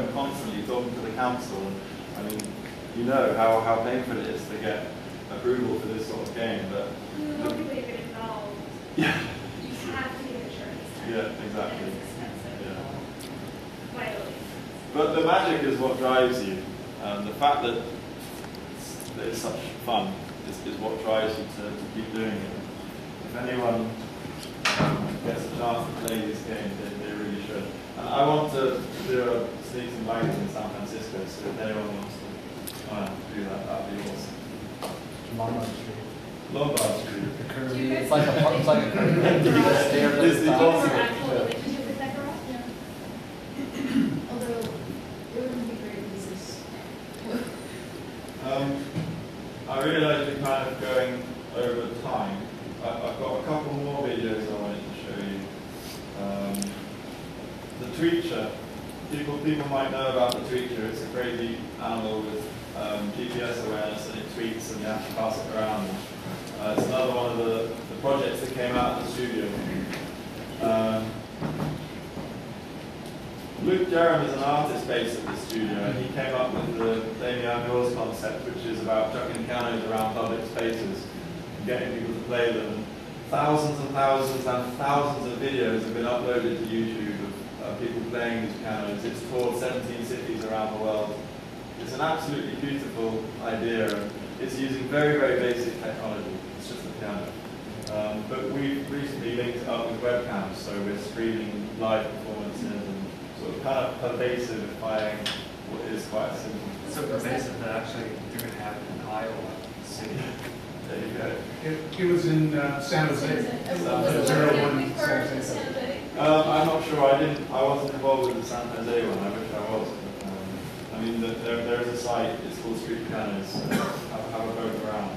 home constantly talking to the council. And, I mean, you know how painful it is to get approval for this sort of game. But you want people to get involved. Yeah. You have to get insurance. Yeah, exactly. And it's expensive. Yeah. Vitally. But the magic is what drives you. The fact that it's such fun is what drives you to keep doing it. If anyone gets a chance to play this game, they really should. And I want to do a sneaks and bags in San Francisco, so if anyone wants to do that, that'd be awesome. Lombard Street. Lombard Street. The curvy. It's like a curvy. Disney Boston. Actual relationship with that girl? Yeah. Although, it wouldn't be great pieces. I realise we're kind of going over time. I've got a couple more videos I wanted to show you. The tweeter. People might know about the tweeter. It's a crazy animal with GPS awareness, and it tweets and you have to pass it around. It's another one of the projects that came out of the studio. Luke Jerram is an artist based at the studio, and he came up with the Play Me Outdoors concept, which is about chucking pianos around public spaces and getting people to play them. Thousands and thousands and thousands of videos have been uploaded to YouTube of people playing these pianos. It's toured 17 cities around the world. It's an absolutely beautiful idea, and it's using very, very basic technology. It's just a piano. But we've recently linked it up with webcams, so we're streaming live performances and sort of kind of pervasifying what is quite simple. So pervasive that actually you're going to have it in Iowa City. There you go. It was in San Jose. I'm not sure. I wasn't involved with the San Jose one. I wish I was. But, I mean, there is a site. It's called Street Pianos. Have a poke around.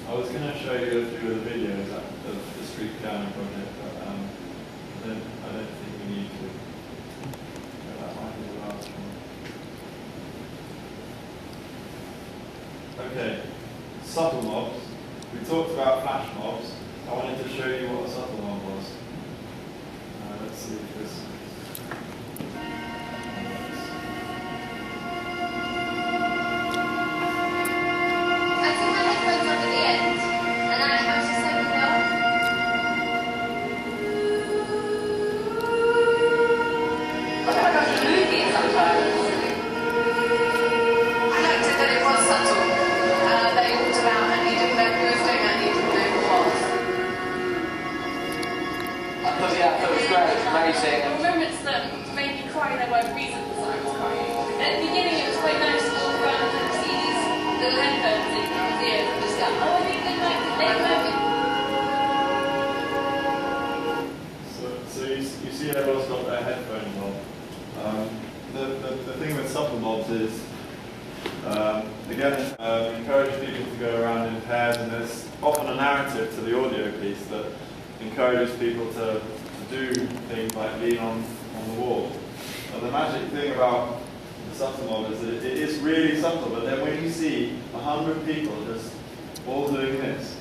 I was going to show you a few of the videos of the Street Piano project, but I don't think we need to. That might be the last one. Okay, subtle mobs. We talked about flash mobs. I wanted to show you what a subtle mob was. Let's see if this. Moments that made me cry, there were reasons I was crying. At the beginning, it was quite nice to walk around and see these little headphones in people's ears and just go, oh, I think they like it. So you see everyone's got their headphones on. The thing with subtle mobs is, again, encourage people to go around in pairs, and there's often a narrative to the audio piece that encourages people to do things like lean on the wall. And the magic thing about the subtle mob is that it is really subtle, but then when you see 100 people just all doing this,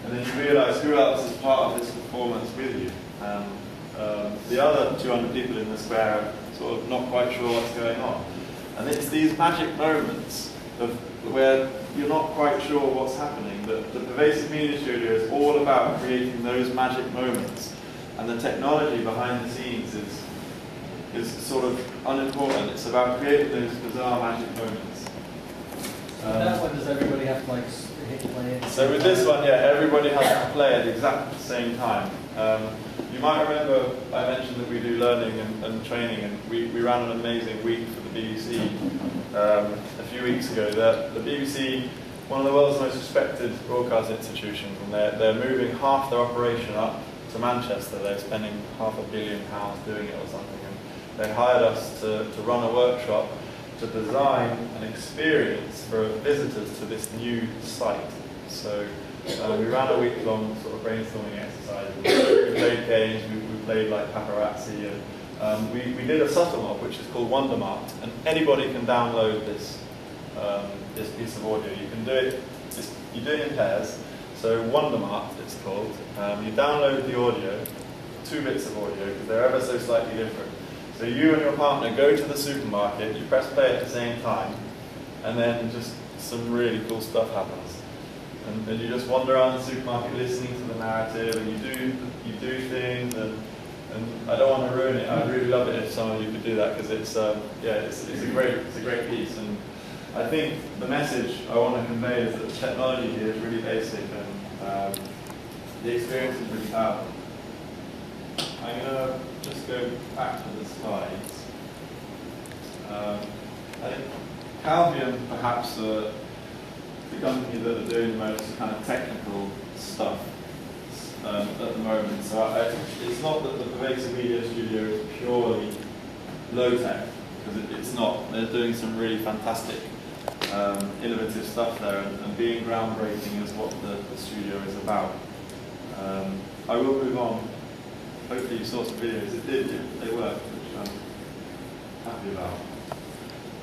and then you realise who else is part of this performance with you. The other 200 people in the square are sort of not quite sure what's going on. And it's these magic moments of where you're not quite sure what's happening. The Pervasive Media Studio is all about creating those magic moments. And the technology behind the scenes is sort of unimportant. It's about creating those bizarre magic moments. That one, does everybody have to like hit play? So with this one, yeah, everybody has to play at exactly the same time. You might remember I mentioned that we do learning and training, and we ran an amazing week for the BBC a few weeks ago. The BBC, one of the world's most respected broadcast institutions, and they're moving half their operation up to Manchester. They're spending £500 million doing it or something, and they hired us to run a workshop to design an experience for visitors to this new site. So we ran a week-long sort of brainstorming exercise. We played games, we played like paparazzi, and we did a subtle mob which is called Wondermart, and anybody can download this this piece of audio. You can do it. You do it in pairs. So Wondermart, it's called. You download the audio, 2 bits of audio because they're ever so slightly different. So you and your partner go to the supermarket, you press play at the same time, and then just some really cool stuff happens. And you just wander around the supermarket listening to the narrative, and you do things, and I don't want to ruin it. I'd really love it if some of you could do that because it's a great piece. And I think the message I want to convey is that the technology here is really basic, and the experience is really powerful. I'm going to just go back to the slides. I think Calvium perhaps are the company that are doing the most kind of technical stuff at the moment. So it's not that the Pervasive Media Studio is purely low-tech, because it's not. They're doing some really fantastic, innovative stuff there, and being groundbreaking is what the studio is about. I will move on. Hopefully you saw some videos. It did, they worked, which I'm happy about.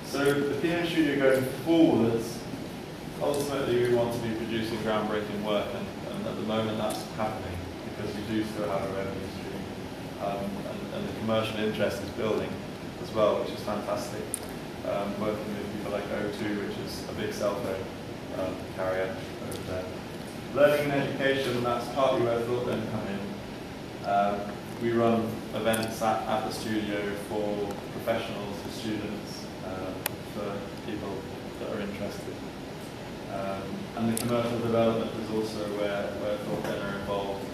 So the PM Studio going forwards, ultimately we want to be producing groundbreaking work, and at the moment that's happening because we do still have a revenue stream, and the commercial interest is building as well, which is fantastic. Working with people like O2, which is a big cell phone carrier over there. Learning and education, that's partly where thoughtden come in. We run events at the studio for professionals, for students, for people that are interested. And the commercial development is also where thougden are involved,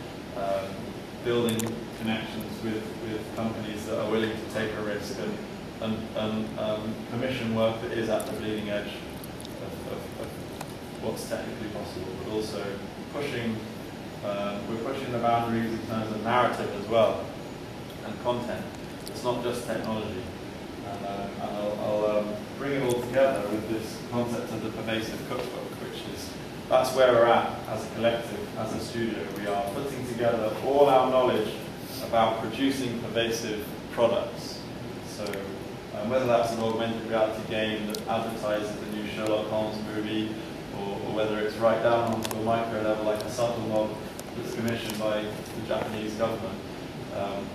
building connections with companies that are willing to take a risk and commission work that is at the bleeding edge of what's technically possible, but also we're pushing the boundaries in terms of narrative as well, and content. It's not just technology. And I'll bring it all together with this concept of the pervasive cookbook, that's where we're at as a collective, as a studio. We are putting together all our knowledge about producing pervasive products. So whether that's an augmented reality game that advertises the new Sherlock Holmes movie, or whether it's right down onto a micro level like a subtle mod that's commissioned by the Japanese government.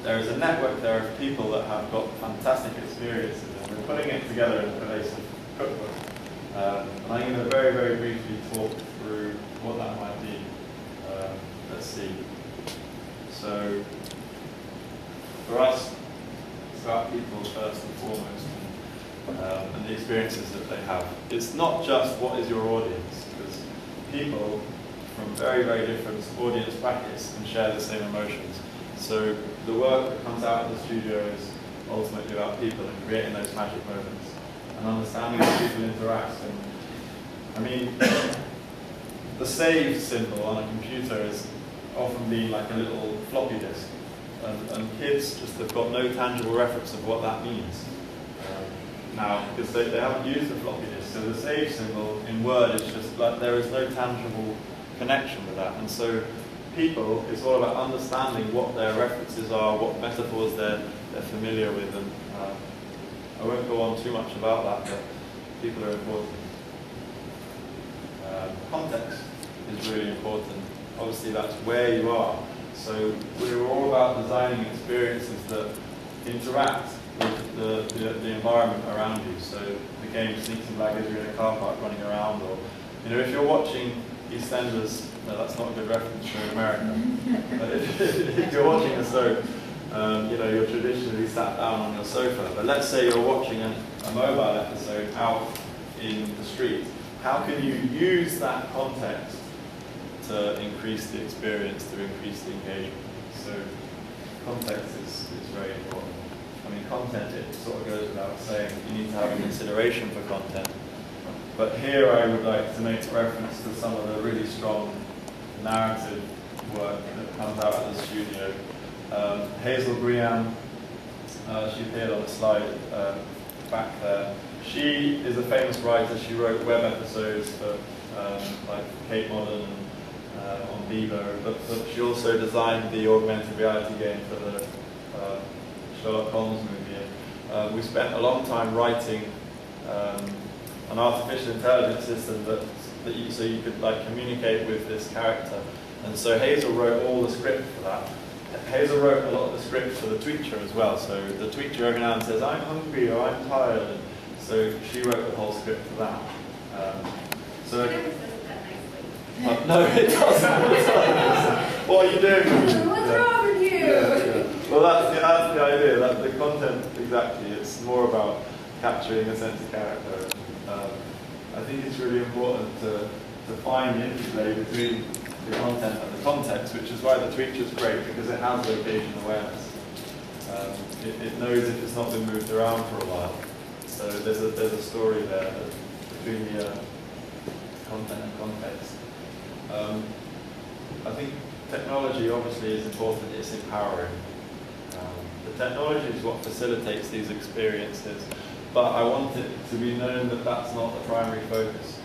There is a network there of people that have got fantastic experiences, and we're putting it together in a pervasive cookbook. And I'm going to very, very briefly talk through what that might be. Let's see. So, for us, it's about people first and foremost, and the experiences that they have. It's not just what is your audience, because people from very, very different audience brackets can share the same emotions. So the work that comes out of the studio is ultimately about people and creating those magic moments and understanding how people interact. And I mean, the save symbol on a computer is often been like a little floppy disk, and kids just have got no tangible reference of what that means now, because they haven't used the floppy disk. So the save symbol in Word is just like there is no tangible connection with that. And so people, it's all about understanding what their references are, what metaphors they're familiar with, and I won't go on too much about that, but people are important. Context is really important. Obviously that's where you are. So we're all about designing experiences that interact with the environment around you. So the game Sneaks and Blaggers, you're in a car park running around, or if you're watching EastEnders, no, that's not a good reference for America. But if you're watching a soap, you're traditionally sat down on your sofa. But let's say you're watching a mobile episode out in the street. How can you use that context to increase the experience, to increase the engagement? So context is very important. I mean, content, it sort of goes without saying, you need to have a consideration for content. But here I would like to make reference to some of the really strong narrative work that comes out of the studio. Hazel Briam, she appeared on the slide back there. She is a famous writer. She wrote web episodes for like Kate Modern on Beaver, but she also designed the augmented reality game for the Sherlock Holmes movie. We spent a long time writing an artificial intelligence system so you could like communicate with this character. And so Hazel wrote all the script for that. Hazel wrote a lot of the script for the Tweeter as well, so the Tweeter every now and then says, I'm hungry or I'm tired, and so she wrote the whole script for that. So, It never says it that nicely. no, it doesn't. What are you doing? What's wrong with you? Yeah. Well, that's the idea. That the content, exactly. It's more about capturing a sense of character. I think it's really important to find the interplay between the content and the context, which is why the Tweeter is great, because it has location awareness. It knows if it's not been moved around for a while. So there's a story there between the content and context. I think technology obviously is important. It's empowering. The technology is what facilitates these experiences, but I want it to be known that that's not the primary focus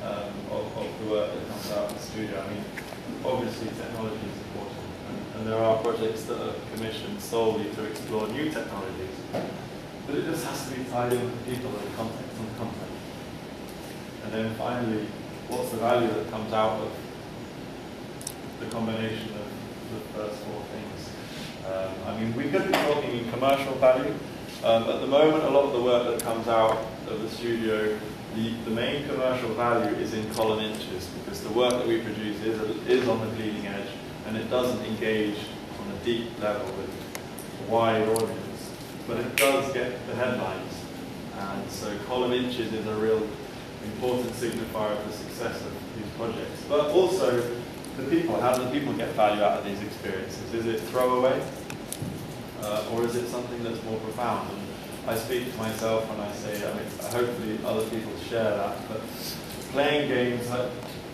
of the work that comes out of the studio. I mean, obviously technology is important, and there are projects that are commissioned solely to explore new technologies, but it just has to be tied in with people and the context and the content. And then finally, what's the value that comes out of the combination of the first four things? I mean, we could be talking in commercial value. At the moment, a lot of the work that comes out of the studio, the main commercial value is in column inches, because the work that we produce is on the bleeding edge, and it doesn't engage on a deep level with a wide audience, but it does get the headlines. And so column inches is a real important signifier of the success of these projects. But also, the people, how do the people get value out of these experiences? Is it throwaway? Or is it something that's more profound? And I speak to myself when I say, I mean, hopefully other people share that, but playing games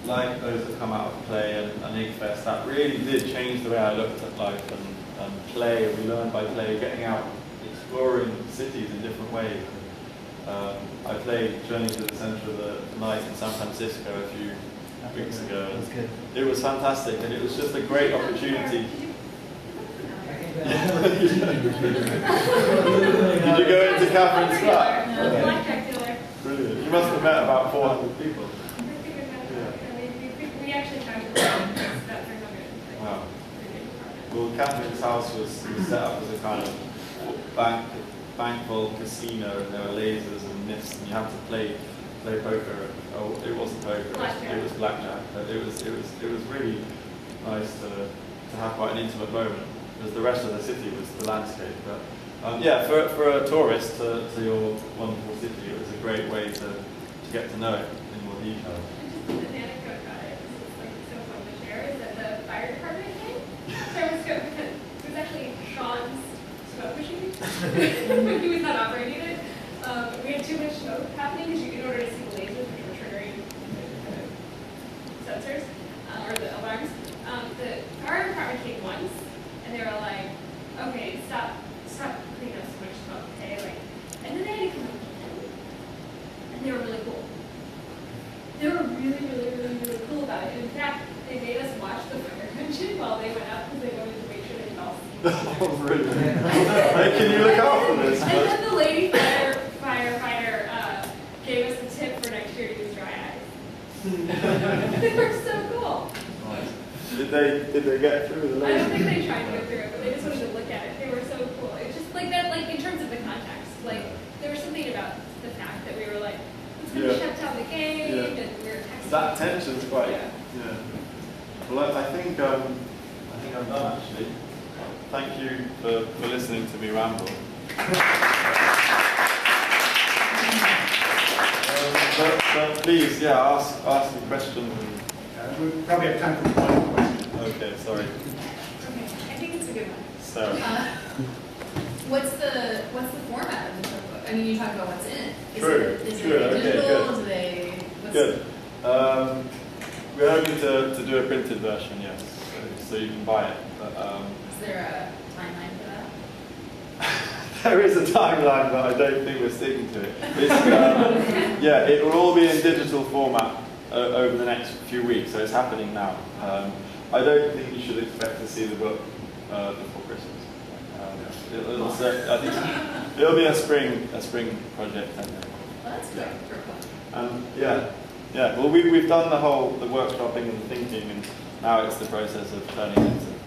like those that come out of Play and IGFest, that really did change the way I looked at life and play. We learned by play, getting out, exploring cities in different ways. I played Journey to the Center of the Night in San Francisco a few weeks ago. That's good. It was fantastic, and it was just a great opportunity. Did you go into Catherine's flat? No, blackjack dealer. Brilliant. You must have met about 400 people. We actually counted about 300. Wow. Well, Catherine's house was set up as a kind of bankroll casino, and there were lasers and myths, and you had to play poker. Oh, it wasn't poker. It was blackjack. But it was really nice to have quite an intimate moment, because the rest of the city was the landscape. But yeah, for a tourist to your wonderful city, it was a great way to get to know it in more detail. Just an anecdote about it, it's like so fun to share, is that the fire department came. There was it was actually Sean's smoke machine when he was not operating it. We had too much smoke happening because in order to see the lasers, which were triggering the sensors or the alarms, the fire department came once, and they were like, "Okay, stop putting up so much smoke, okay?" Like, and then they had to come up again, and they were really cool. They were really cool about it. In fact, they made us watch the fire engine while they went out, because they wanted to make sure they could all see. Oh, really? Hey, can you look out for this? And then the lady firefighter gave us a tip for next year to use dry eyes. They were so cool. Nice. Did they get through the I don't laser? think they tried to go through it, but they just wanted to look at it. They were so cool. It's just like that, like in terms of the context. Like, there was something about the fact that we were like, it's going to shut down the game, and we were texting. That tension's quite. Yeah. Yeah. Well, I think I'm done actually. Thank you for listening to me ramble. But please, yeah, ask the question. We probably have time for one question. Okay, sorry. Okay, I think it's a good one. Sarah. What's the format of the cookbook? I mean, you talk about what's in it. Is True. it Okay, digital? good. Do they? Good. We're hoping to do a printed version, yes, so you can buy it. But, Is there a timeline for that? there is a timeline, but I don't think we're sticking to it. Yeah, it will all be in digital format over the next few weeks, so it's happening now. I don't think you should expect to see the book before Christmas. I think it'll be a spring project. I think. Well, that's quick for a book. Yeah. Well, we've done the workshopping and the thinking, and now it's the process of turning it into